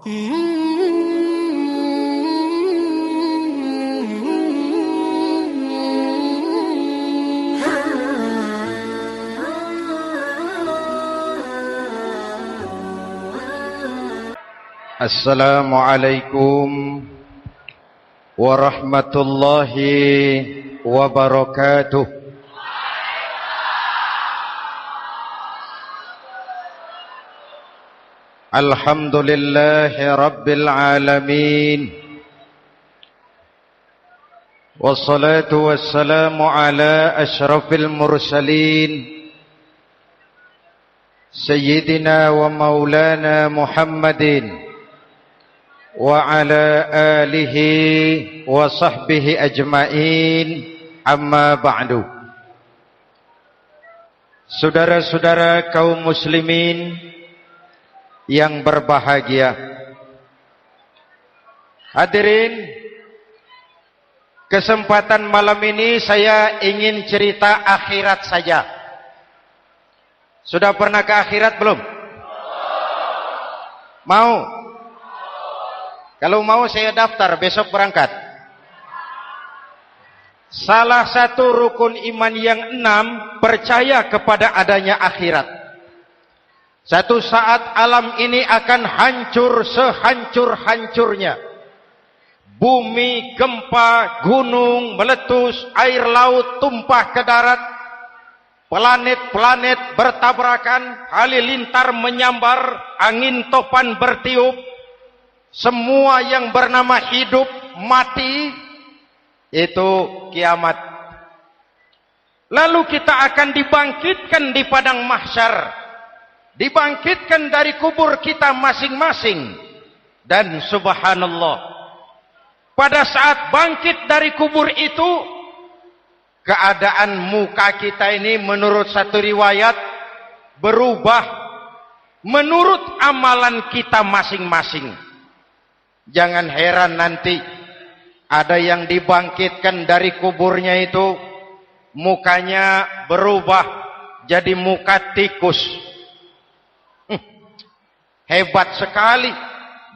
Assalamualaikum warahmatullahi wabarakatuh. Alhamdulillahi rabbil alamin. Wassalatu wassalamu ala asyrafil mursalin Sayyidina wa maulana Muhammadin wa ala alihi wa sahbihi ajma'in, amma ba'du. Saudara-saudara kaum muslimin yang berbahagia, hadirin, kesempatan malam ini saya ingin cerita akhirat saja. Sudah pernah ke akhirat belum? Mau? Kalau mau saya daftar, besok berangkat. Salah satu rukun iman yang 6, percaya kepada adanya akhirat. Satu saat alam ini akan hancur sehancur-hancurnya. Bumi, gempa, gunung, meletus, air laut tumpah ke darat. Planet-planet bertabrakan, halilintar menyambar, angin topan bertiup. Semua yang bernama hidup, mati, itu kiamat. Lalu kita akan dibangkitkan di padang mahsyar, dibangkitkan dari kubur kita masing-masing. Dan subhanallah, pada saat bangkit dari kubur itu, keadaan muka kita ini menurut satu riwayat berubah menurut amalan kita masing-masing. Jangan heran nanti ada yang dibangkitkan dari kuburnya itu mukanya berubah jadi muka tikus. Hebat sekali.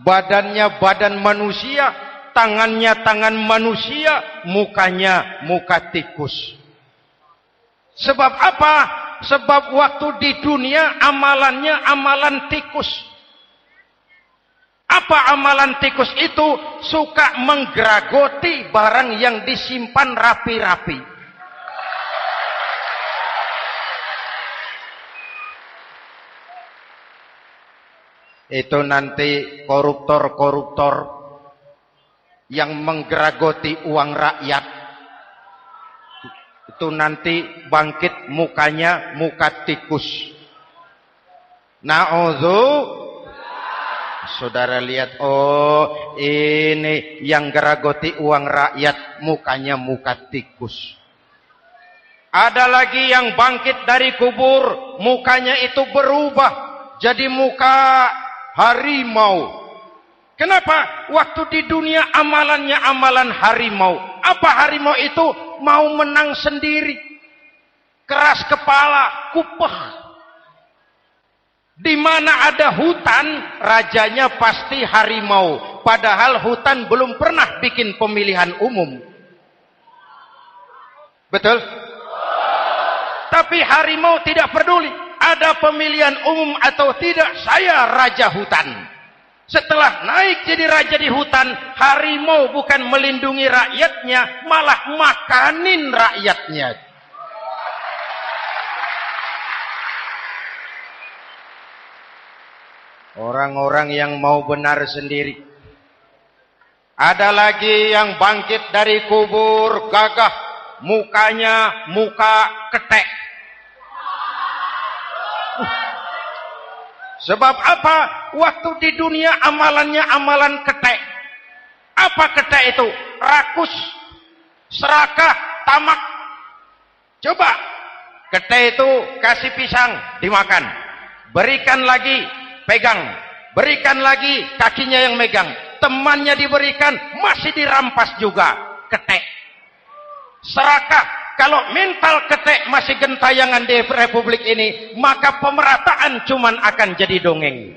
Badannya badan manusia, tangannya tangan manusia, mukanya muka tikus. Sebab apa? Sebab waktu di dunia amalannya amalan tikus. Apa amalan tikus itu? Suka menggeragoti barang yang disimpan rapi-rapi. Itu nanti koruptor-koruptor yang menggeragoti uang rakyat. Itu nanti bangkit mukanya muka tikus. Na'udzu. Saudara lihat, oh ini yang geragoti uang rakyat, mukanya muka tikus. Ada lagi yang bangkit dari kubur, mukanya itu berubah jadi muka harimau. Kenapa? Waktu di dunia amalannya amalan harimau. Apa harimau itu? Mau menang sendiri, keras kepala, kupeh. Di mana ada hutan, rajanya pasti harimau. Padahal hutan belum pernah bikin pemilihan umum. Betul? Tapi harimau tidak peduli. Ada pemilihan umum atau tidak, saya raja hutan. Setelah naik jadi raja di hutan, harimau bukan melindungi rakyatnya, malah makanin rakyatnya. Orang-orang yang mau benar sendiri. Ada lagi yang bangkit dari kubur gagah, mukanya muka ketek. Sebab apa? Waktu di dunia amalannya amalan ketek. Apa ketek itu? Rakus, serakah, tamak. Coba, ketek itu kasih pisang, dimakan. Berikan lagi, pegang. Berikan lagi, kakinya yang megang. Temannya diberikan, masih dirampas juga. Ketek. Serakah. Kalau mental ketek masih gentayangan di republik ini, maka pemerataan cuman akan jadi dongeng.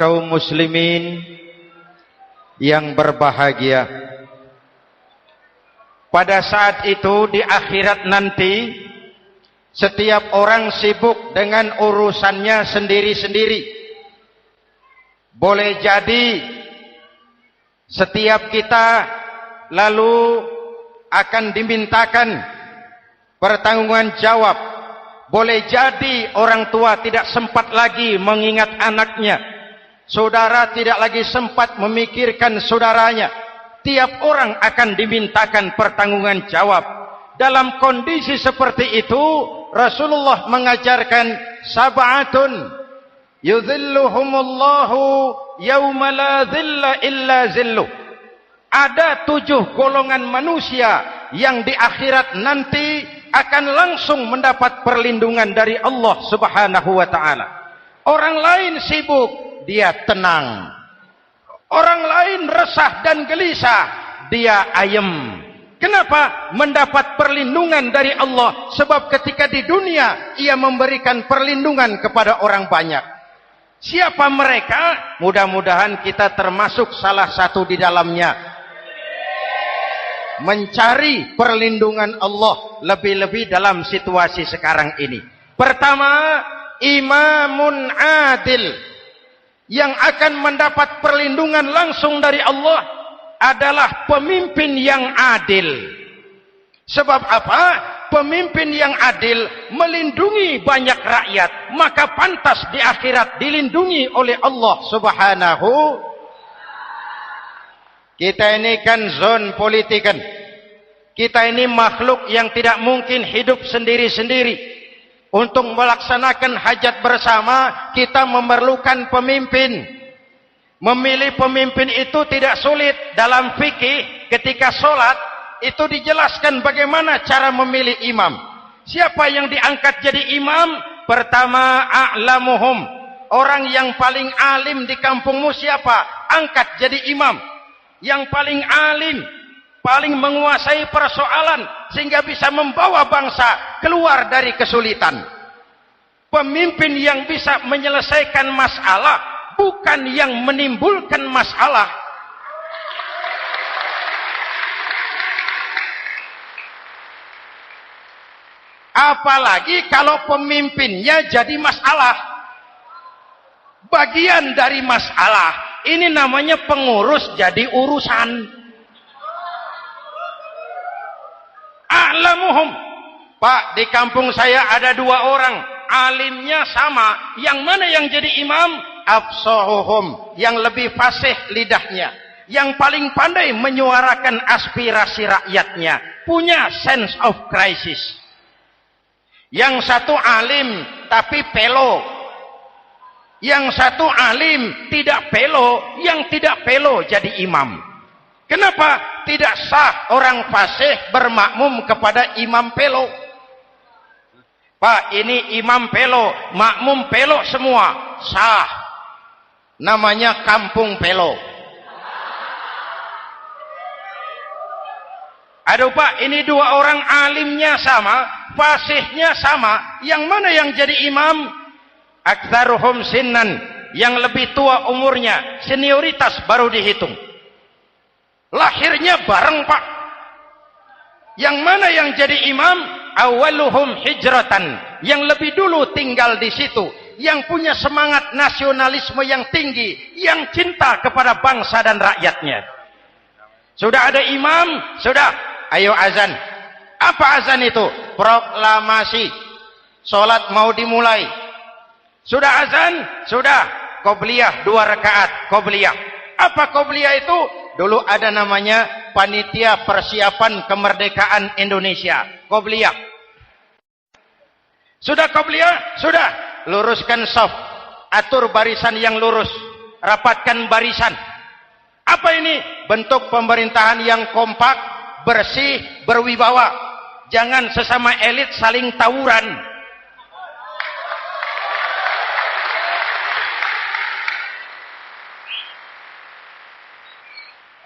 kaum muslimin yang berbahagia. Pada saat itu di akhirat nanti, setiap orang sibuk dengan urusannya sendiri-sendiri. Boleh jadi setiap kita lalu akan dimintakan pertanggungjawaban jawab. Boleh jadi orang tua tidak sempat lagi mengingat anaknya. Saudara tidak lagi sempat memikirkan saudaranya. Tiap orang akan dimintakan pertanggungjawaban jawab. Dalam kondisi seperti itu, Rasulullah mengajarkan sab'atun yudhilluhumullahu yawma la dhilla illa zilluh. Ada 7 golongan manusia yang di akhirat nanti akan langsung mendapat perlindungan dari Allah Subhanahu wa taala. Orang lain sibuk, dia tenang. Orang lain resah dan gelisah, dia ayem. Kenapa? Mendapat perlindungan dari Allah. Sebab ketika di dunia ia memberikan perlindungan kepada orang banyak. Siapa mereka? Mudah-mudahan kita termasuk salah satu di dalamnya. Mencari perlindungan Allah lebih-lebih dalam situasi sekarang ini. Pertama, imamun adil yang akan mendapat perlindungan langsung dari Allah adalah pemimpin yang adil. Sebab apa? Pemimpin yang adil melindungi banyak rakyat, maka pantas di akhirat dilindungi oleh Allah Subhanahu. Kita ini kan zon politikan. Kita ini makhluk yang tidak mungkin hidup sendiri-sendiri. Untuk melaksanakan hajat bersama, kita memerlukan pemimpin. Memilih pemimpin itu tidak sulit. Dalam fikih, ketika sholat, itu dijelaskan bagaimana cara memilih imam. Siapa yang diangkat jadi imam? Pertama, a'lamuhum. Orang yang paling alim di kampungmu siapa? Angkat jadi imam. Yang paling alim, paling menguasai persoalan sehingga bisa membawa bangsa keluar dari kesulitan. Pemimpin yang bisa menyelesaikan masalah, bukan yang menimbulkan masalah. Apalagi kalau pemimpinnya jadi masalah, bagian dari masalah. Ini namanya pengurus jadi urusan. A'lamuhum. Pak, di kampung saya ada 2 orang, alimnya sama. Yang mana yang jadi imam? Afsahuhum, yang lebih fasih lidahnya, yang paling pandai menyuarakan aspirasi rakyatnya, punya sense of crisis. Yang satu alim tapi pelo. Yang satu alim tidak pelo, yang tidak pelo jadi imam. Kenapa? Tidak sah orang fasih bermakmum kepada imam pelo. Pak, ini imam pelo, makmum pelo semua. Sah. Namanya kampung pelo. Aduh Pak, ini 2 orang alimnya sama, fasihnya sama. Yang mana yang jadi imam? Aktsaruhum sinnan, yang lebih tua umurnya, senioritas baru dihitung. Lahirnya bareng Pak. Yang mana yang jadi imam? Awaluhum hijratan, yang lebih dulu tinggal di situ, yang punya semangat nasionalisme yang tinggi, yang cinta kepada bangsa dan rakyatnya. Sudah ada imam, sudah, ayo azan. Apa azan itu? Proklamasi. Salat mau dimulai. Sudah azan? Sudah. Qobliyah 2 rakaat. Qobliyah. Apa qobliyah itu? Dulu ada namanya Panitia Persiapan Kemerdekaan Indonesia. Qobliyah. Sudah qobliyah? Sudah. Luruskan shaf. Atur barisan yang lurus. Rapatkan barisan. Apa ini? Bentuk pemerintahan yang kompak, bersih, berwibawa. Jangan sesama elit saling tawuran.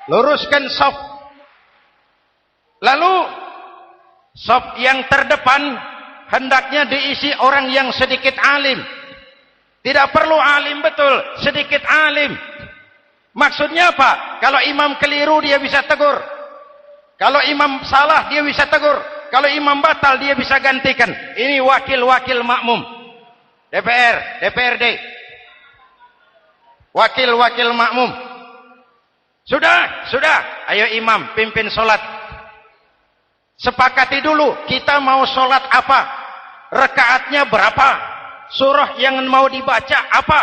Luruskan shaf. Lalu shaf yang terdepan hendaknya diisi orang yang sedikit alim. Tidak perlu alim betul, sedikit alim. Maksudnya apa? Kalau imam keliru dia bisa tegur. Kalau imam salah dia bisa tegur. Kalau imam batal dia bisa gantikan. Ini wakil-wakil makmum. DPR, DPRD. Wakil-wakil makmum. Sudah. Ayo imam pimpin sholat. Sepakati dulu kita mau sholat apa? Rakaatnya berapa? Surah yang mau dibaca apa?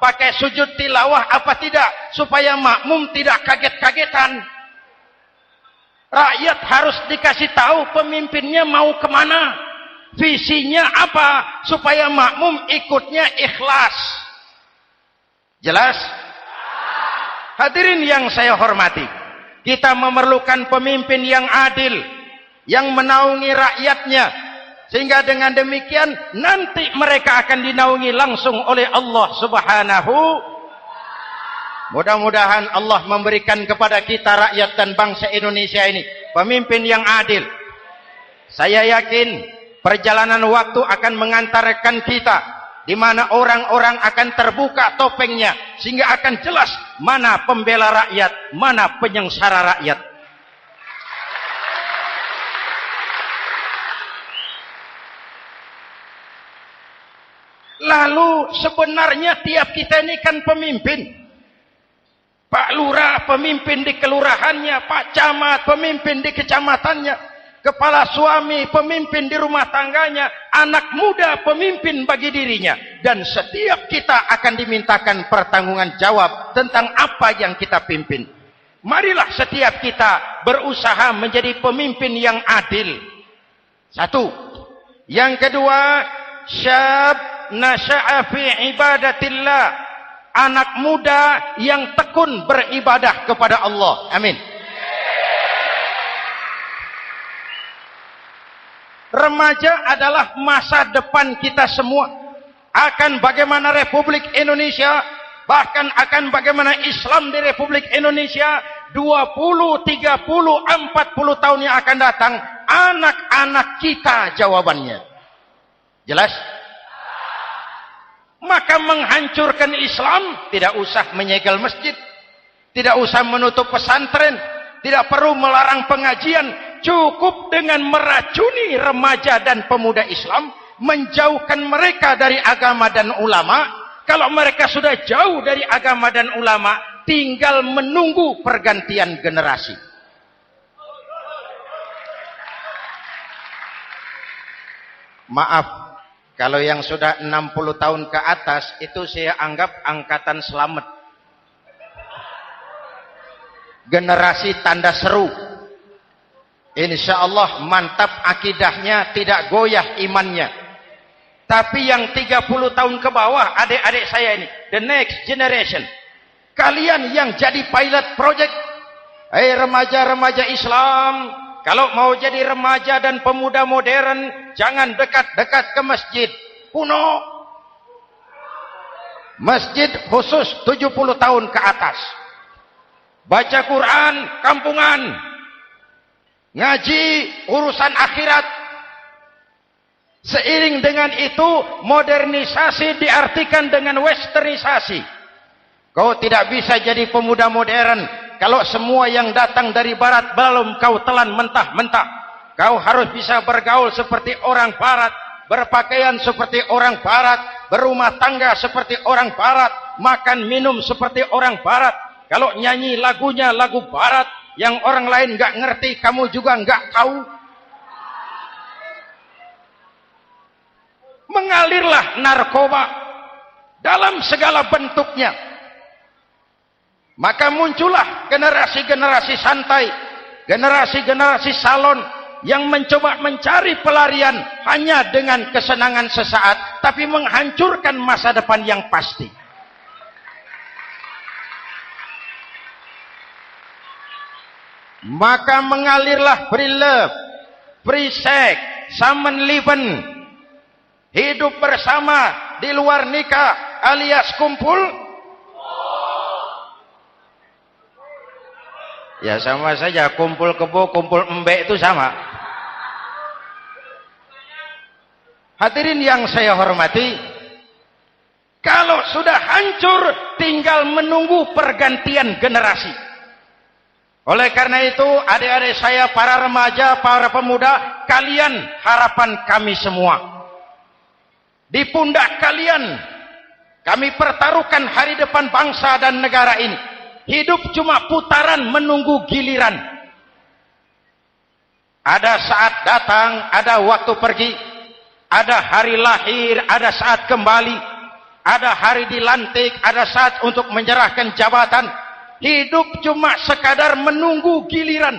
Pakai sujud tilawah apa tidak? Supaya makmum tidak kaget-kagetan. Rakyat harus dikasih tahu pemimpinnya mau kemana, visinya apa, supaya makmum ikutnya ikhlas. Jelas? Hadirin yang saya hormati, kita memerlukan pemimpin yang adil, yang menaungi rakyatnya, sehingga dengan demikian nanti mereka akan dinaungi langsung oleh Allah Subhanahu. Mudah-mudahan Allah memberikan kepada kita rakyat dan bangsa Indonesia ini pemimpin yang adil. Saya yakin perjalanan waktu akan mengantarkan kita di mana orang-orang akan terbuka topengnya sehingga akan jelas mana pembela rakyat, mana penyengsara rakyat. Lalu sebenarnya tiap kita ini kan pemimpin. Pak Lurah pemimpin di kelurahannya, Pak Camat pemimpin di kecamatannya, kepala suami pemimpin di rumah tangganya, anak muda pemimpin bagi dirinya. Dan setiap kita akan dimintakan pertanggungan jawab tentang apa yang kita pimpin. Marilah setiap kita berusaha menjadi pemimpin yang adil. Satu. Yang kedua, syab nasya'a fi ibadatillah. Anak muda yang tekun beribadah kepada Allah. Amin. Remaja adalah masa depan kita semua. Akan bagaimana Republik Indonesia, bahkan akan bagaimana Islam di Republik Indonesia 20, 30, 40 tahun yang akan datang, anak-anak kita jawabannya. Jelas? Maka menghancurkan Islam tidak usah menyegel masjid, tidak usah menutup pesantren, tidak perlu melarang pengajian, cukup dengan meracuni remaja dan pemuda Islam, menjauhkan mereka dari agama dan ulama. Kalau mereka sudah jauh dari agama dan ulama, tinggal menunggu pergantian generasi. Maaf, kalau yang sudah 60 tahun ke atas, itu saya anggap angkatan selamat. Generasi tanda seru. Insya Allah mantap akidahnya, tidak goyah imannya. Tapi yang 30 tahun ke bawah, adik-adik saya ini, the next generation. Kalian yang jadi pilot project. Remaja-remaja Islam, kalau mau jadi remaja dan pemuda modern, jangan dekat-dekat ke masjid kuno. Masjid khusus 70 tahun ke atas. Baca Quran kampungan. Ngaji urusan akhirat. Seiring dengan itu, modernisasi diartikan dengan westernisasi. Kau tidak bisa jadi pemuda modern kalau semua yang datang dari barat belum kau telan mentah-mentah. Kau harus bisa bergaul seperti orang barat, berpakaian seperti orang barat, berumah tangga seperti orang barat, makan minum seperti orang barat. Kalau nyanyi lagunya lagu barat yang orang lain nggak ngerti, kamu juga nggak tahu. Mengalirlah narkoba dalam segala bentuknya. Maka muncullah generasi-generasi santai, generasi-generasi salon yang mencoba mencari pelarian hanya dengan kesenangan sesaat, tapi menghancurkan masa depan yang pasti. Maka mengalirlah free love, free sex, Samenleben, hidup bersama di luar nikah alias kumpul. Ya sama saja, kumpul kebo, kumpul embek itu sama. Hadirin yang saya hormati, Kalau sudah hancur, tinggal menunggu pergantian generasi. Oleh karena itu, adik-adik saya, para remaja, para pemuda, kalian harapan kami semua. Di pundak kalian, kami pertaruhkan hari depan bangsa dan negara ini. Hidup cuma putaran menunggu giliran. Ada saat datang, ada waktu pergi. Ada hari lahir, ada saat kembali. Ada hari dilantik, ada saat untuk menyerahkan jabatan. Hidup cuma sekadar menunggu giliran.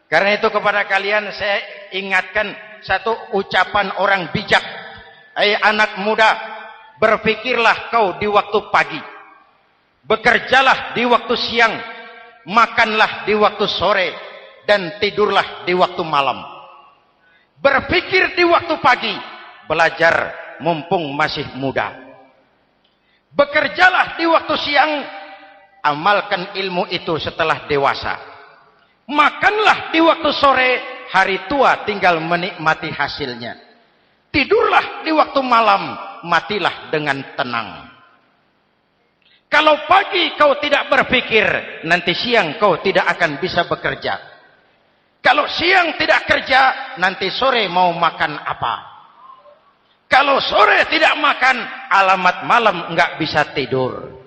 Karena itu kepada kalian saya ingatkan satu ucapan orang bijak. Hai anak muda, berpikirlah kau di waktu pagi. Bekerjalah di waktu siang. Makanlah di waktu sore. Dan tidurlah di waktu malam. Berpikir di waktu pagi. Belajar mumpung masih muda. Bekerjalah di waktu siang, amalkan ilmu itu setelah dewasa. Makanlah di waktu sore, hari tua tinggal menikmati hasilnya. Tidurlah di waktu malam, matilah dengan tenang. Kalau pagi kau tidak berpikir, nanti siang kau tidak akan bisa bekerja. Kalau siang tidak kerja, nanti sore mau makan apa? Kalau sore tidak makan, alamat malam enggak bisa tidur.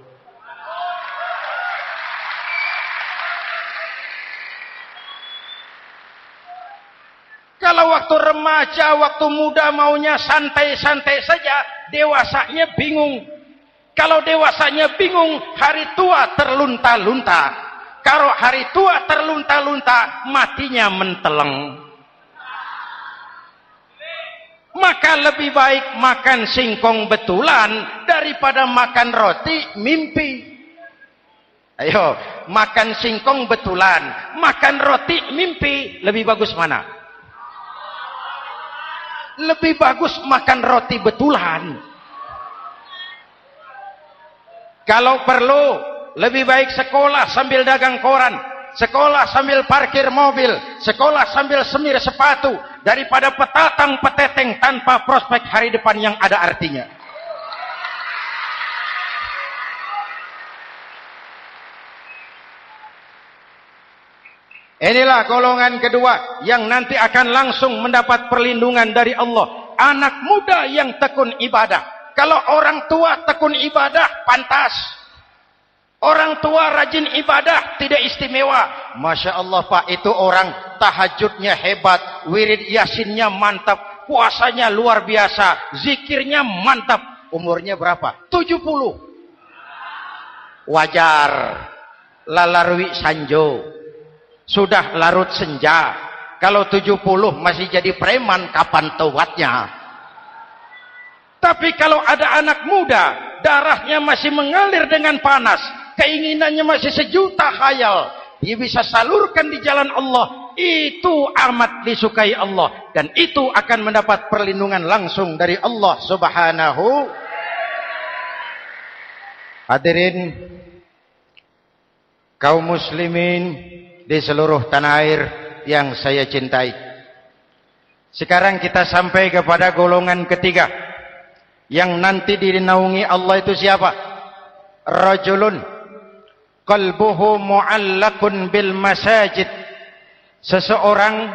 Kalau waktu remaja, waktu muda maunya santai-santai saja, dewasanya bingung. Kalau dewasanya bingung, hari tua terlunta-lunta. Kalau hari tua terlunta-lunta, matinya menteleng. Maka lebih baik makan singkong betulan daripada makan roti mimpi. Ayo, makan singkong betulan, makan roti mimpi, lebih bagus mana? Lebih bagus makan roti betulan. Kalau perlu, lebih baik sekolah sambil dagang koran, sekolah sambil parkir mobil, sekolah sambil semir sepatu, daripada petatang peteteng tanpa prospek hari depan yang ada artinya. Inilah golongan kedua yang nanti akan langsung mendapat perlindungan dari Allah. Anak muda yang tekun ibadah. Kalau orang tua tekun ibadah, pantas. Orang tua rajin ibadah, tidak istimewa. Masya Allah Pak, itu orang tahajudnya hebat, wirid yasinnya mantap, puasanya luar biasa, zikirnya mantap. Umurnya berapa? 70. Wajar. Lalarwi sanjo. Sudah larut senja. Kalau 70 masih jadi preman, kapan taubatnya? Tapi kalau ada anak muda, darahnya masih mengalir dengan panas, keinginannya masih sejuta khayal, dia bisa salurkan di jalan Allah, itu amat disukai Allah, dan itu akan mendapat perlindungan langsung dari Allah Subhanahu. Hadirin kaum muslimin di seluruh tanah air yang saya cintai, sekarang kita sampai kepada golongan ketiga yang nanti dinaungi Allah. Itu siapa? Rajulun qalbuhu mu'allakun bil masajid. Seseorang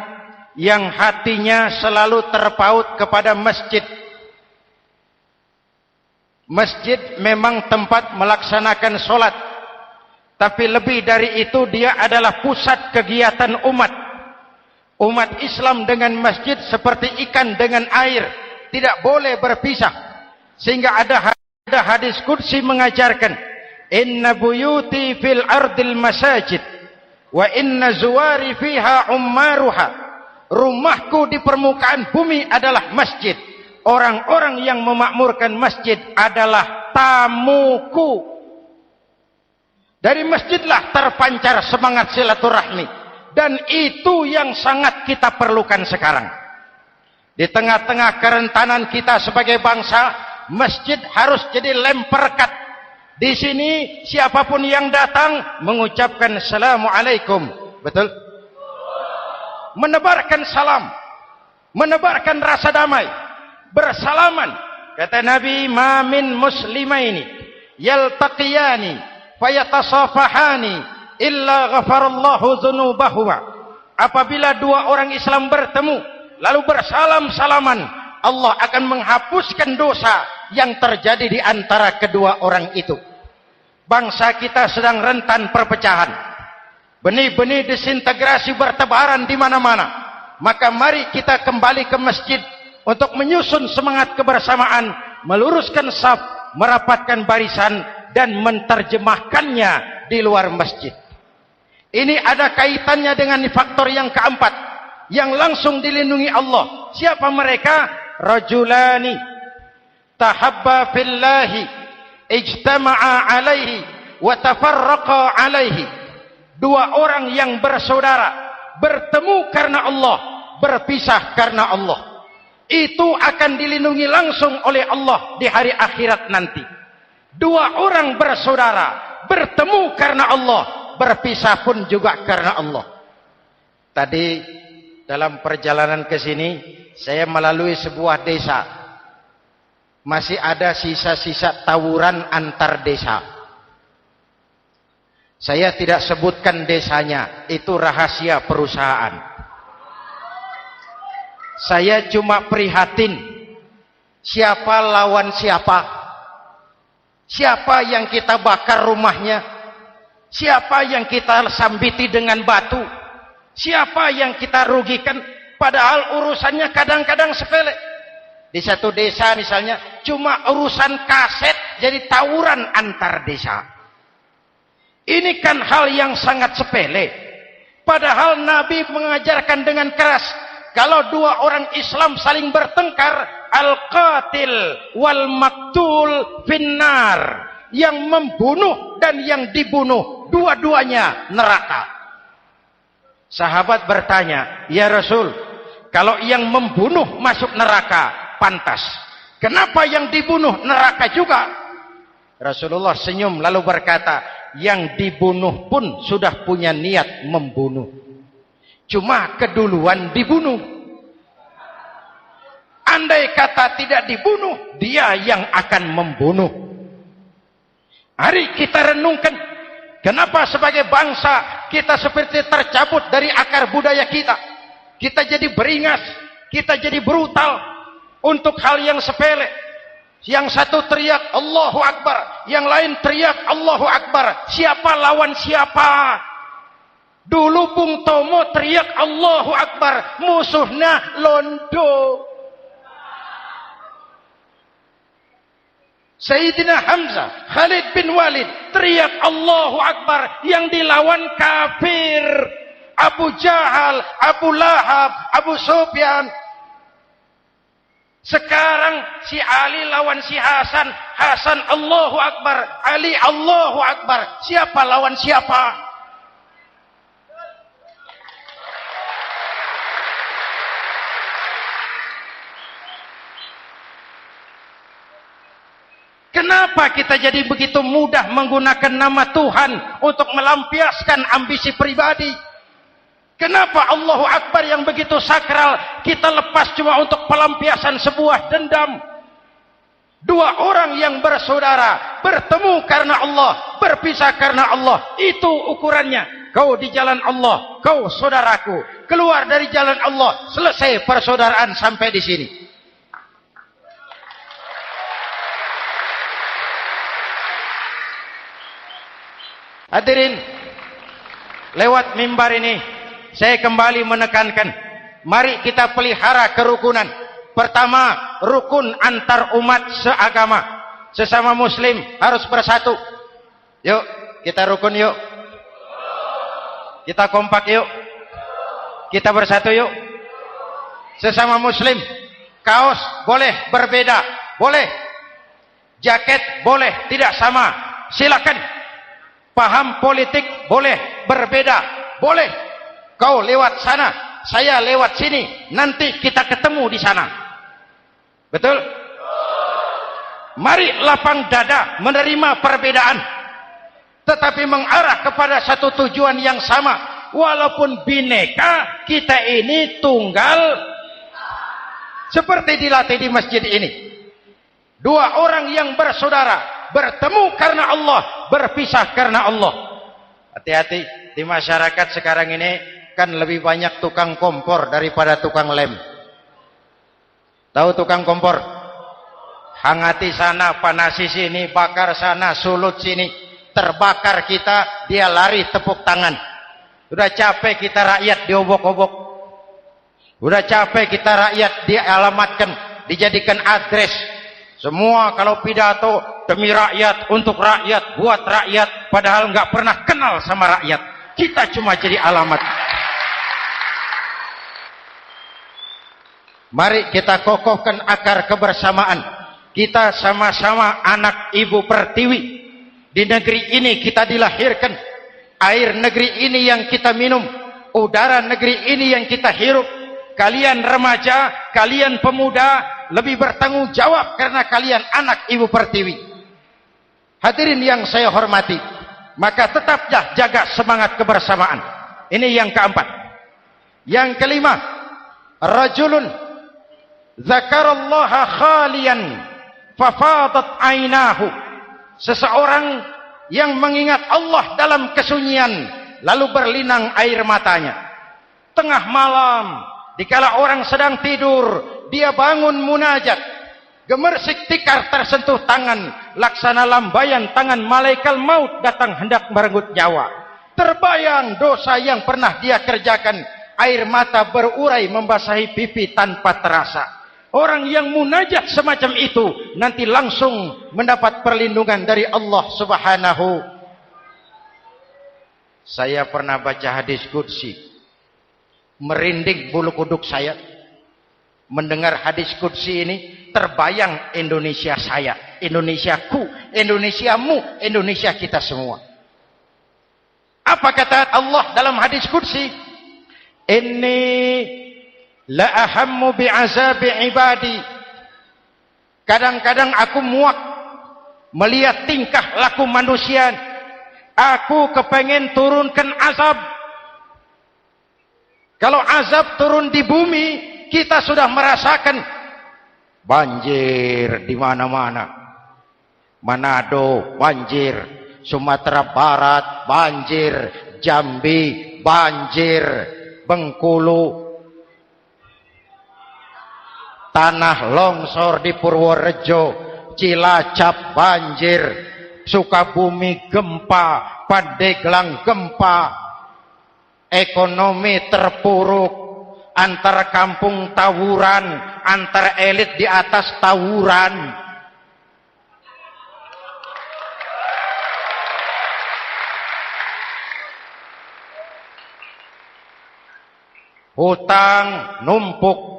yang hatinya selalu terpaut kepada masjid. Masjid memang tempat melaksanakan sholat, tapi lebih dari itu dia adalah pusat kegiatan umat. Umat Islam dengan masjid seperti ikan dengan air, tidak boleh berpisah. Sehingga ada hadis qudsi mengajarkan, inna buyuti fil ardil masajid wa inna zuwari fiha ummaruha. Rumahku di permukaan bumi adalah masjid. Orang-orang yang memakmurkan masjid adalah tamuku. Dari masjidlah terpancar semangat silaturahmi, dan itu yang sangat kita perlukan sekarang. Di tengah-tengah kerentanan kita sebagai bangsa, masjid harus jadi lem perekat. Di sini siapapun yang datang mengucapkan assalamualaikum, betul? Menebarkan salam, menebarkan rasa damai, bersalaman, Kata Nabi, "Ma min muslimaini yaltaqiyani fayatasafahani illa ghafarallahu dzunubahuma." Apabila dua orang Islam bertemu lalu bersalam-salaman, Allah akan menghapuskan dosa yang terjadi di antara kedua orang itu. Bangsa kita sedang rentan perpecahan. Benih-benih disintegrasi bertebaran di mana-mana. Maka mari kita kembali ke masjid untuk menyusun semangat kebersamaan, meluruskan saf, merapatkan barisan, dan menerjemahkannya di luar masjid. Ini ada kaitannya dengan faktor yang keempat, yang langsung dilindungi Allah. Siapa mereka? Rajulani tahabba fillahi ijtama'a alaihi wa tafarraqa alaihi. Dua orang yang bersaudara, bertemu karena Allah, berpisah karena Allah. Itu akan dilindungi langsung oleh Allah di hari akhirat nanti. Dua orang bersaudara, bertemu karena Allah, berpisah pun juga karena Allah. Tadi dalam perjalanan ke sini, saya melalui sebuah desa. Masih ada sisa-sisa tawuran antar desa. Saya tidak sebutkan desanya, itu rahasia perusahaan. Saya cuma prihatin, siapa lawan siapa? Siapa yang kita bakar rumahnya? Siapa yang kita sambiti dengan batu? Siapa yang kita rugikan? Padahal urusannya kadang-kadang sepele. Di satu desa misalnya, cuma urusan kaset jadi tawuran antar desa. Ini kan hal yang sangat sepele. Padahal Nabi mengajarkan dengan keras, kalau dua orang Islam saling bertengkar, al-qatil wal maktul finnar. Yang membunuh dan yang dibunuh, dua-duanya neraka. Sahabat bertanya, "Ya Rasul, kalau yang membunuh masuk neraka, pantas. Kenapa yang dibunuh neraka juga?" Rasulullah senyum lalu berkata, "Yang dibunuh pun sudah punya niat membunuh. Cuma keduluan dibunuh. Andai kata tidak dibunuh, dia yang akan membunuh." Mari kita renungkan, kenapa sebagai bangsa kita seperti tercabut dari akar budaya kita. Kita jadi beringas, kita jadi brutal untuk hal yang sepele. Yang satu teriak Allahu Akbar, yang lain teriak Allahu Akbar. Siapa lawan siapa? Dulu Bung Tomo teriak Allahu Akbar, musuhnya londo. Sayyidina Hamzah, Khalid bin Walid teriak Allahu Akbar, yang dilawan kafir. Abu Jahal, Abu Lahab, Abu Sufyan. Sekarang si Ali lawan si Hasan, Hasan Allahu Akbar, Ali Allahu Akbar. Siapa lawan siapa? Kenapa kita jadi begitu mudah menggunakan nama Tuhan untuk melampiaskan ambisi pribadi? Kenapa Allahu Akbar yang begitu sakral kita lepas cuma untuk pelampiasan sebuah dendam? Dua orang yang bersaudara bertemu karena Allah, berpisah karena Allah. Itu ukurannya. Kau di jalan Allah, kau saudaraku. Keluar dari jalan Allah, selesai persaudaraan sampai di sini. Hadirin, lewat mimbar ini saya kembali menekankan, mari kita pelihara kerukunan. Pertama, rukun antar umat seagama. Sesama muslim harus bersatu. Yuk, kita rukun yuk. Kita kompak yuk. Kita bersatu yuk. Sesama muslim, kaos boleh berbeda, boleh. Jaket boleh tidak sama, silakan. Paham politik boleh berbeda, boleh. Kau lewat sana, saya lewat sini, nanti kita ketemu di sana. Betul? Mari lapang dada menerima perbedaan, tetapi mengarah kepada satu tujuan yang sama. Walaupun bineka, kita ini tunggal, seperti dilatih di masjid ini. Dua orang yang bersaudara, bertemu karena Allah, berpisah karena Allah. Hati-hati, di masyarakat sekarang ini kan lebih banyak tukang kompor daripada tukang lem. Tahu tukang kompor? Hangati sana, panasi sini, bakar sana, sulut sini. Terbakar kita, dia lari tepuk tangan. Udah capek kita rakyat diobok-obok. Udah capek kita rakyat dialamatkan, dijadikan address. Semua kalau pidato demi rakyat, untuk rakyat, buat rakyat, padahal nggak pernah kenal sama rakyat. Kita cuma jadi alamat. Mari kita kokohkan akar kebersamaan. Kita sama-sama anak Ibu Pertiwi. Di negeri ini kita dilahirkan. Air negeri ini yang kita minum. Udara negeri ini yang kita hirup. Kalian remaja, kalian pemuda, lebih bertanggung jawab karena kalian anak Ibu Pertiwi. Hadirin yang saya hormati, maka tetaplah jaga semangat kebersamaan. Ini yang keempat. Yang kelima, rajulun zakarallaha khalian fafadat ainahu. Seseorang yang mengingat Allah dalam kesunyian, lalu berlinang air matanya. Tengah malam, dikala orang sedang tidur, dia bangun munajat. Gemersik tikar tersentuh tangan, laksana lambaian tangan malaikat maut datang hendak merenggut nyawa. Terbayang dosa yang pernah dia kerjakan, air mata berurai membasahi pipi tanpa terasa. Orang yang munajat semacam itu nanti langsung mendapat perlindungan dari Allah Subhanahu. Saya pernah baca hadis qudsi, merinding bulu kuduk saya mendengar hadis qudsi ini. Terbayang Indonesia saya, Indonesiaku, Indonesiamu, Indonesia kita semua. Apa kata Allah dalam hadis qudsi? Inni la ahammu bi'azabi ibadi. Kadang-kadang aku muak melihat tingkah laku manusia. Aku kepengen turunkan azab. Kalau azab turun di bumi, kita sudah merasakan banjir di mana-mana. Manado banjir, Sumatera Barat banjir, Jambi banjir, Bengkulu, tanah longsor di Purworejo, Cilacap banjir, Sukabumi gempa, Pandeglang gempa, ekonomi terpuruk, antar kampung tawuran, antar elit di atas tawuran. Hutang numpuk.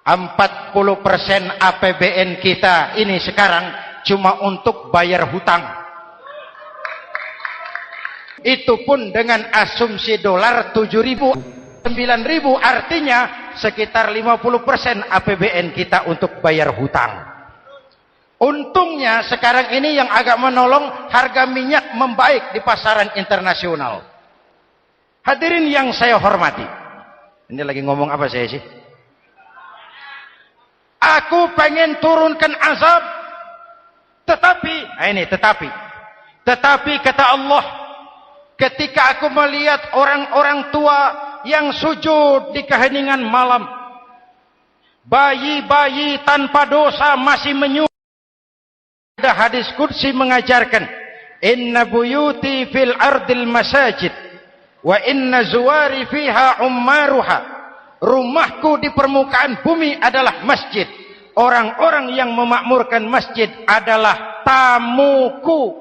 40% APBN kita ini sekarang cuma untuk bayar hutang. Itu pun dengan asumsi dolar 7.000, 9.000, artinya sekitar 50% APBN kita untuk bayar hutang. Untungnya sekarang ini yang agak menolong, harga minyak membaik di pasaran internasional. Hadirin yang saya hormati, ini lagi ngomong apa saya sih? Aku pengen turunkan azab, tetapi kata Allah, ketika aku melihat orang-orang tua yang sujud di keheningan malam, bayi-bayi tanpa dosa masih menyujud. Ada hadis qudsi mengajarkan, inna buyuti fil ardil masajid wa inna zuwari fiha ummaruha. Rumahku di permukaan bumi adalah masjid. Orang-orang yang memakmurkan masjid adalah tamuku.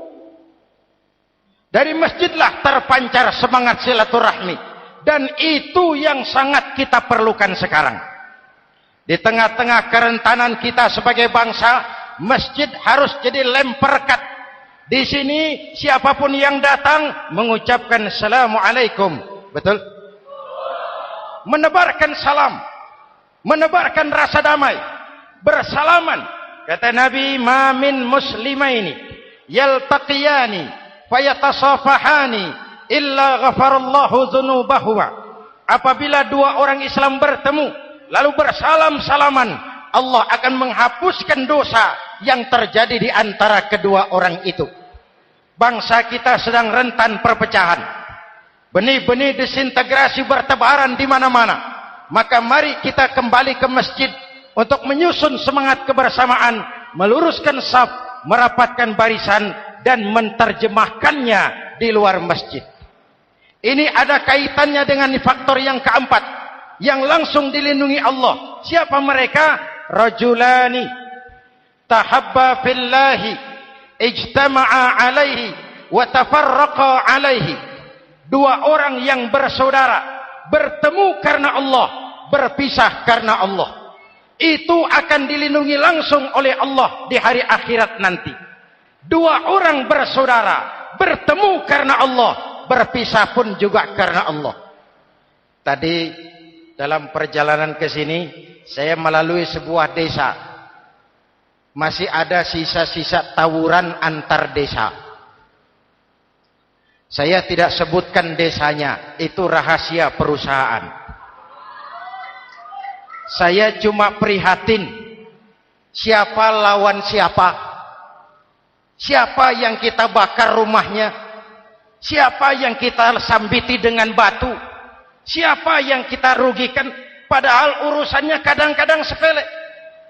Dari masjidlah terpancar semangat silaturahmi. Dan itu yang sangat kita perlukan sekarang. Di tengah-tengah kerentanan kita sebagai bangsa, masjid harus jadi lem perekat. Di sini siapapun yang datang mengucapkan assalamualaikum. Betul? Menebarkan salam, menebarkan rasa damai, bersalaman. Kata Nabi, ma min muslimaini yaltaqiyani fayatasafahani illa ghafarallahu dzunubahuma. Apabila dua orang Islam bertemu, lalu bersalam-salaman, Allah akan menghapuskan dosa yang terjadi di antara kedua orang itu. Bangsa kita sedang rentan perpecahan. Benih-benih disintegrasi bertebaran di mana-mana. Maka mari kita kembali ke masjid untuk menyusun semangat kebersamaan, meluruskan saf, merapatkan barisan, dan menerjemahkannya di luar masjid. Ini ada kaitannya dengan faktor yang keempat, yang langsung dilindungi Allah. Siapa mereka? Rajulani tahabba fillahi ijtama'a alaihi wa tafarraqa alaihi. Dua orang yang bersaudara, bertemu karena Allah, berpisah karena Allah. Itu akan dilindungi langsung oleh Allah di hari akhirat nanti. Dua orang bersaudara, bertemu karena Allah, berpisah pun juga karena Allah. Tadi dalam perjalanan ke sini, saya melalui sebuah desa. Masih ada sisa-sisa tawuran antar desa. Saya tidak sebutkan desanya, itu rahasia perusahaan. Saya cuma prihatin, siapa lawan siapa, siapa yang kita bakar rumahnya, siapa yang kita sambiti dengan batu, siapa yang kita rugikan, padahal urusannya kadang-kadang sepele.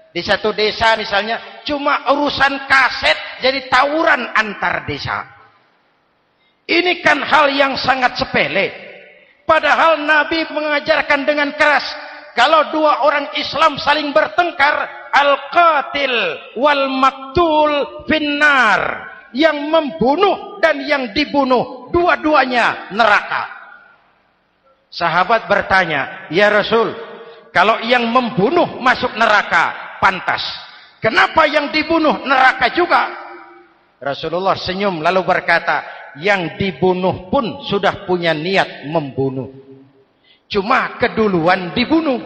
Di satu desa misalnya, cuma urusan kaset jadi tawuran antar desa. Ini kan hal yang sangat sepele. Padahal Nabi mengajarkan dengan keras, kalau dua orang Islam saling bertengkar, al-qatil wal maktul finnar. Yang membunuh dan yang dibunuh, dua-duanya neraka. Sahabat bertanya, ya Rasul, kalau yang membunuh masuk neraka, pantas. Kenapa yang dibunuh neraka juga? Rasulullah senyum lalu berkata, yang dibunuh pun sudah punya niat membunuh. Cuma keduluan dibunuh.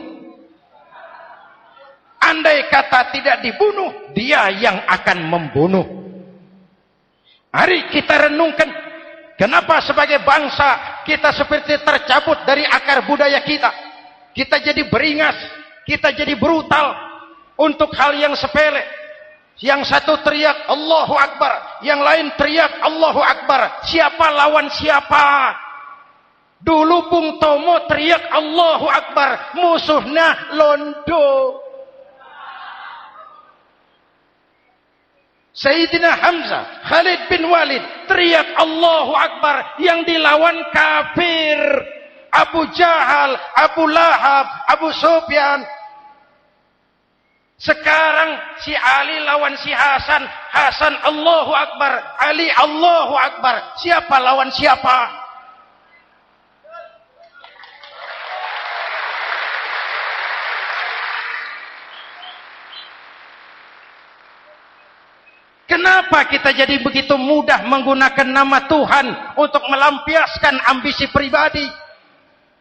Andai kata tidak dibunuh, dia yang akan membunuh. Mari kita renungkan, kenapa sebagai bangsa kita seperti tercabut dari akar budaya kita. Kita jadi beringas, kita jadi brutal untuk hal yang sepele. Yang satu teriak Allahu Akbar, yang lain teriak Allahu Akbar. Siapa lawan siapa? Dulu Bung Tomo teriak Allahu Akbar, musuhnya londo. Sayyidina Hamzah, Khalid bin Walid teriak Allahu Akbar, yang dilawan kafir. Abu Jahal, Abu Lahab, Abu Sufyan. Sekarang si Ali lawan si Hasan, Hasan Allahu Akbar, Ali Allahu Akbar. Siapa lawan siapa? Kenapa kita jadi begitu mudah menggunakan nama Tuhan untuk melampiaskan ambisi pribadi?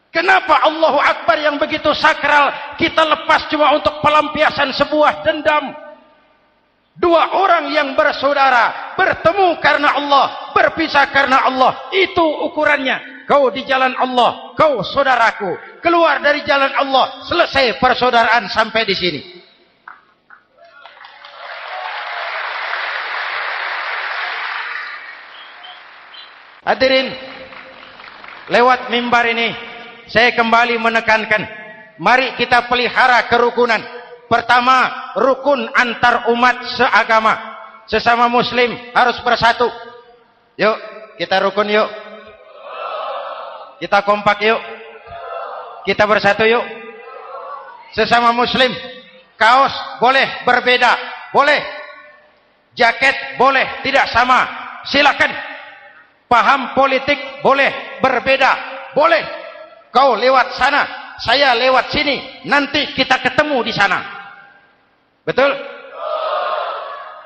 Kenapa Allahu Akbar yang begitu sakral kita lepas cuma untuk pelampiasan sebuah dendam? Dua orang yang bersaudara, bertemu karena Allah, berpisah karena Allah. Itu ukurannya. Kau di jalan Allah, kau saudaraku. Keluar dari jalan Allah, selesai persaudaraan sampai di sini. Hadirin, lewat mimbar ini saya kembali menekankan, mari kita pelihara kerukunan. Pertama, rukun antar umat seagama. Sesama muslim harus bersatu. Yuk, kita rukun yuk. Kita kompak yuk. Kita bersatu yuk. Sesama muslim, kaos boleh berbeda, boleh. Jaket boleh tidak sama, silakan. Paham politik boleh berbeda, boleh. Kau lewat sana, saya lewat sini, nanti kita ketemu di sana. Betul?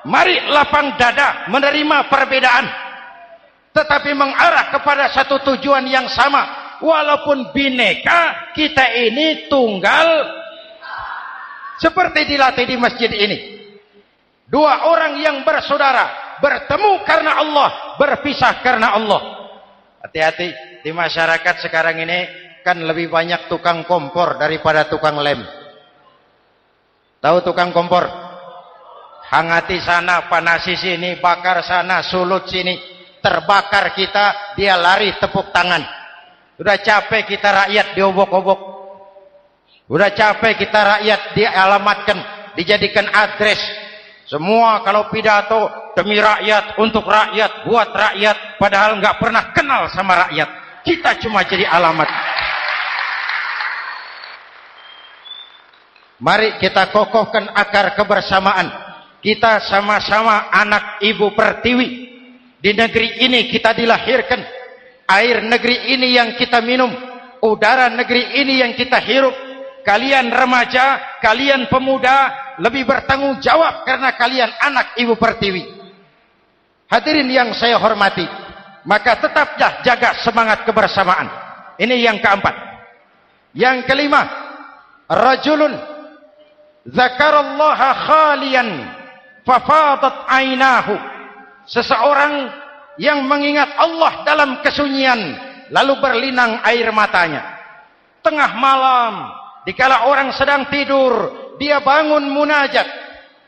Mari lapang dada menerima perbedaan, tetapi mengarah kepada satu tujuan yang sama. Walaupun bineka, kita ini tunggal. Seperti dilatih di masjid ini. Dua orang yang bersaudara, bertemu karena Allah, berpisah karena Allah. Hati-hati, di masyarakat sekarang ini kan lebih banyak tukang kompor daripada tukang lem. Tahu tukang kompor? Hangati sana, panasi sini, bakar sana, sulut sini. Terbakar kita, dia lari tepuk tangan. Udah capek kita rakyat diobok-obok. Udah capek kita rakyat dialamatkan, dijadikan address. Semua kalau pidato demi rakyat, untuk rakyat, buat rakyat, padahal nggak pernah kenal sama rakyat. Kita cuma jadi alamat. Mari kita kokohkan akar kebersamaan. Kita sama-sama anak Ibu Pertiwi. Di negeri ini kita dilahirkan. Air negeri ini yang kita minum. Udara negeri ini yang kita hirup. Kalian remaja, kalian pemuda, lebih bertanggung jawab karena kalian anak Ibu Pertiwi. Hadirin yang saya hormati, maka tetaplah jaga semangat kebersamaan. Ini yang keempat. Yang kelima, rajulun zakarallaha khalian fafadat ainahu. Seseorang yang mengingat Allah dalam kesunyian lalu berlinang air matanya. Tengah malam, dikala orang sedang tidur, dia bangun munajat.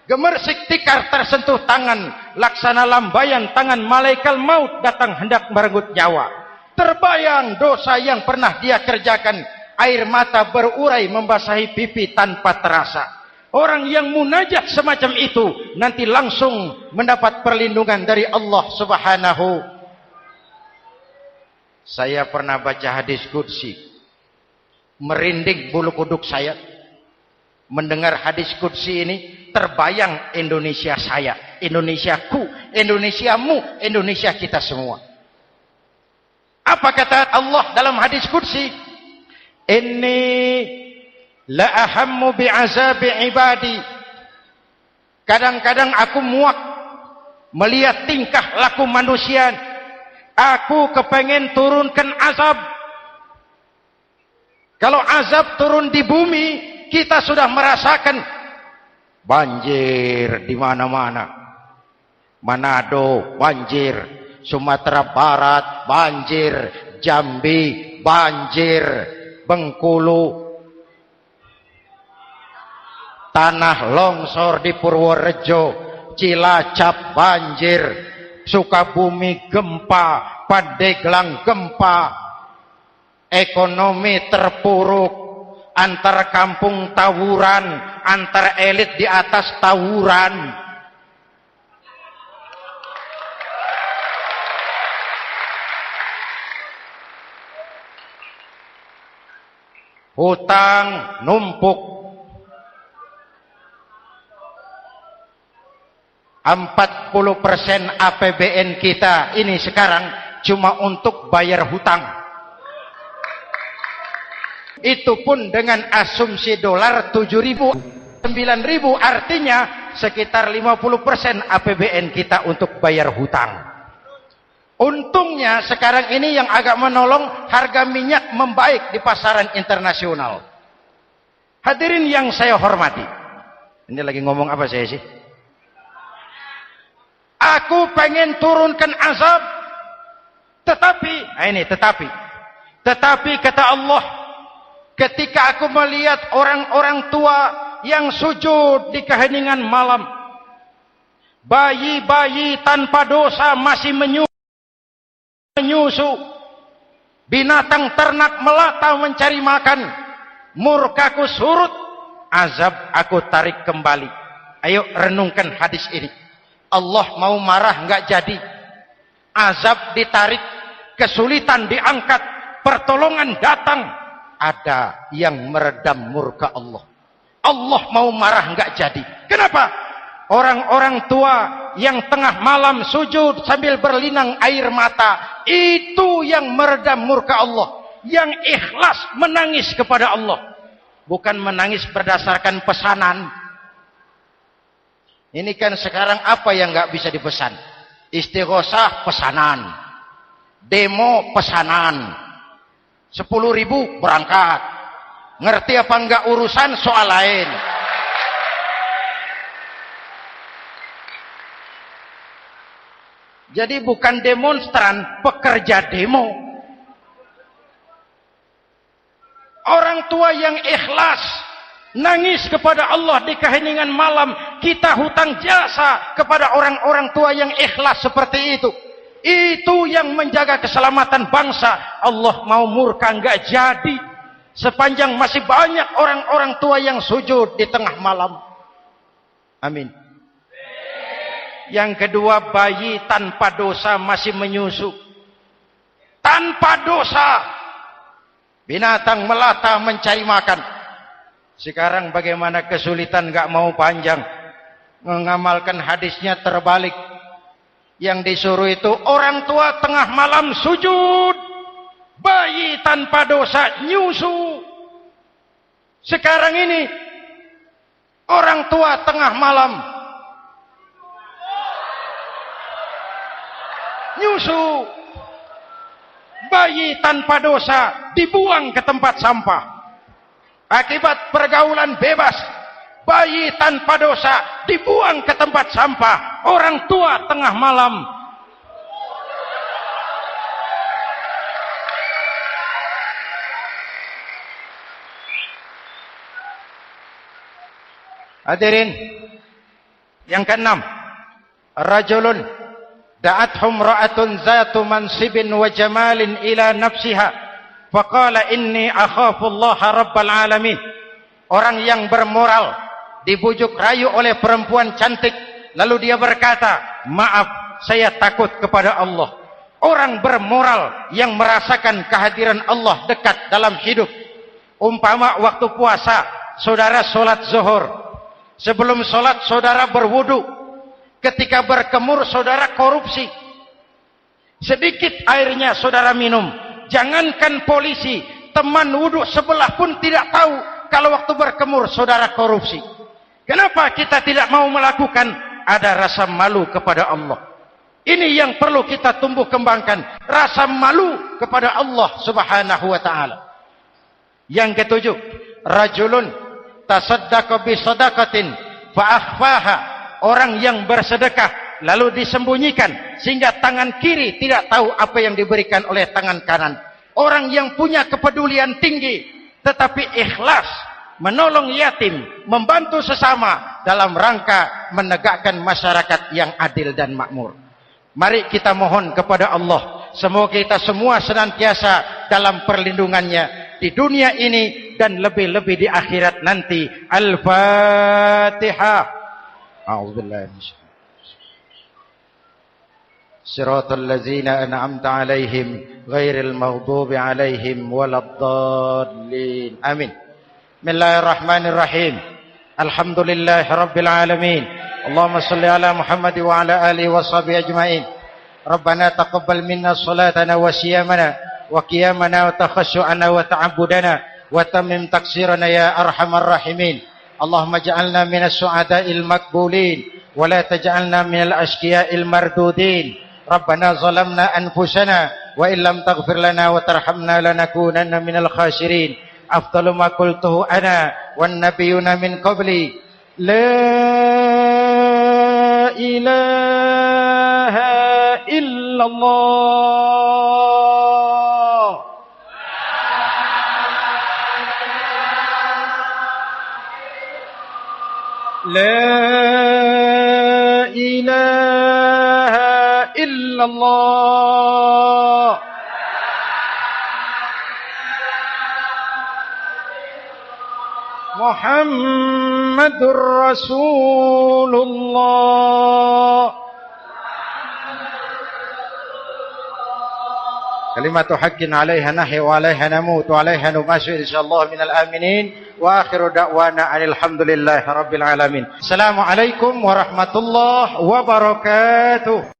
Gemersik tikar tersentuh tangan, laksana lambaian tangan malaikat maut datang hendak merenggut nyawa. Terbayang dosa yang pernah dia kerjakan, air mata berurai membasahi pipi tanpa terasa. Orang yang munajat semacam itu nanti langsung mendapat perlindungan dari Allah Subhanahu. Saya pernah baca hadis qudsi, merinding bulu kuduk saya mendengar hadis qudsi ini. Terbayang Indonesia saya, Indonesiaku, Indonesiamu, Indonesia kita semua. Apa kata Allah dalam hadis qudsi? Inni la ahammu bi'azabi ibadi. Kadang-kadang aku muak melihat tingkah laku manusia. Aku kepengen turunkan azab. Kalau azab turun di bumi, kita sudah merasakan banjir di mana-mana. Manado banjir, Sumatera Barat banjir, Jambi banjir, Bengkulu, tanah longsor di Purworejo, Cilacap banjir, Sukabumi gempa, Pandeglang gempa, ekonomi terpuruk, antar kampung tawuran, antar elit di atas tawuran. Hutang numpuk. 40% APBN kita ini sekarang cuma untuk bayar hutang. Itu pun dengan asumsi dolar 7.000, 9.000, artinya sekitar 50% APBN kita untuk bayar hutang. Untungnya sekarang ini yang agak menolong, harga minyak membaik di pasaran internasional. Hadirin yang saya hormati, ini lagi ngomong apa saya sih? Aku pengen turunkan azab, tetapi kata Allah, ketika aku melihat orang-orang tua yang sujud di keheningan malam, bayi-bayi tanpa dosa masih menyusu, binatang ternak melata mencari makan, murkaku surut, azab aku tarik kembali. Ayo renungkan hadis ini. Allah mau marah nggak jadi, azab ditarik, kesulitan diangkat, pertolongan datang, ada yang meredam murka Allah. Allah mau marah nggak jadi. Kenapa? Orang-orang tua yang tengah malam sujud sambil berlinang air mata, itu yang meredam murka Allah. Yang ikhlas menangis kepada Allah, bukan menangis berdasarkan pesanan. Ini kan sekarang apa yang nggak bisa dipesan? Istighosah pesanan, demo pesanan, 10.000 berangkat. Ngerti apa enggak urusan soal lain. Jadi bukan demonstran, pekerja demo. Orang tua yang ikhlas nangis kepada Allah di keheningan malam, kita hutang jasa kepada orang-orang tua yang ikhlas seperti itu. Itu yang menjaga keselamatan bangsa. Allah mau murka enggak jadi, sepanjang masih banyak orang-orang tua yang sujud di tengah malam. Amin. Yang kedua, bayi tanpa dosa masih menyusu. Tanpa dosa. Binatang melata mencari makan. Sekarang bagaimana kesulitan, gak mau panjang. Mengamalkan hadisnya terbalik. Yang disuruh itu orang tua tengah malam sujud. Bayi tanpa dosa nyusu. Sekarang ini orang tua tengah malam nyusu. Bayi tanpa dosa dibuang ke tempat sampah. Akibat pergaulan bebas, bayi tanpa dosa dibuang ke tempat sampah. Orang tua tengah malam hadirin. Yang keenam, rajulun da'athum ra'atun zatu mansibin wa jamalin ila nafsiha faqala inni akhafu Allah rabbal alamin. Orang yang bermoral dibujuk rayu oleh perempuan cantik, lalu dia berkata, maaf, saya takut kepada Allah. Orang bermoral yang merasakan kehadiran Allah dekat dalam hidup. Umpama waktu puasa, saudara sholat zuhur. Sebelum sholat saudara berwudu. Ketika berkemur saudara korupsi. Sedikit airnya saudara minum. Jangankan polisi, teman wudu sebelah pun tidak tahu kalau waktu berkemur saudara korupsi. Kenapa kita tidak mau melakukan? Ada rasa malu kepada Allah. Ini yang perlu kita tumbuh kembangkan, rasa malu kepada Allah Subhanahu wa taala. Yang ketujuh, rajulun tasaddaqa bi shadaqatin fa akhfaha. Orang yang bersedekah lalu disembunyikan sehingga tangan kiri tidak tahu apa yang diberikan oleh tangan kanan. Orang yang punya kepedulian tinggi tetapi ikhlas menolong yatim, membantu sesama dalam rangka menegakkan masyarakat yang adil dan makmur. Mari kita mohon kepada Allah, semoga kita semua senantiasa dalam perlindungannya di dunia ini dan lebih-lebih di akhirat nanti. Al-Fatihah. A'udzubillahi minasyaitonir rajim. Shiratal ladzina an'amta 'alaihim ghairil maghdubi 'alaihim waladdallin. Amin. Bismillahirrahmanirrahim. Alhamdulillahirabbil alamin. Allahumma shalli ala Muhammad wa ala alihi washabihi ajmain. Rabbana taqabbal minna salatana wa siyamana wa qiyamana wa takhashu'ana wa ta'abbudana wa tammim taqsirana ya arhamar rahimin. Allahumma ja'alna minas su'ada'il maqbulin wa la taj'alna minal ashqiya'il mardudin. Rabbana zalamna anfusana wa illam taghfir lana wa tarhamna lanakunanna minal khasirin. Afdalu ma qultuhu ana wan nabiyyuna min qabli la ilaha illallah. La ilaha illallah. Muhammadur Rasulullah. Kalimatu haqqin 'alaiha nahya wa 'alaiha namut wa 'alaiha nubashu insyaallah minal aminin wa akhiru da'wana alhamdulillahi rabbil alamin. Assalamualaikum warahmatullahi wabarakatuh.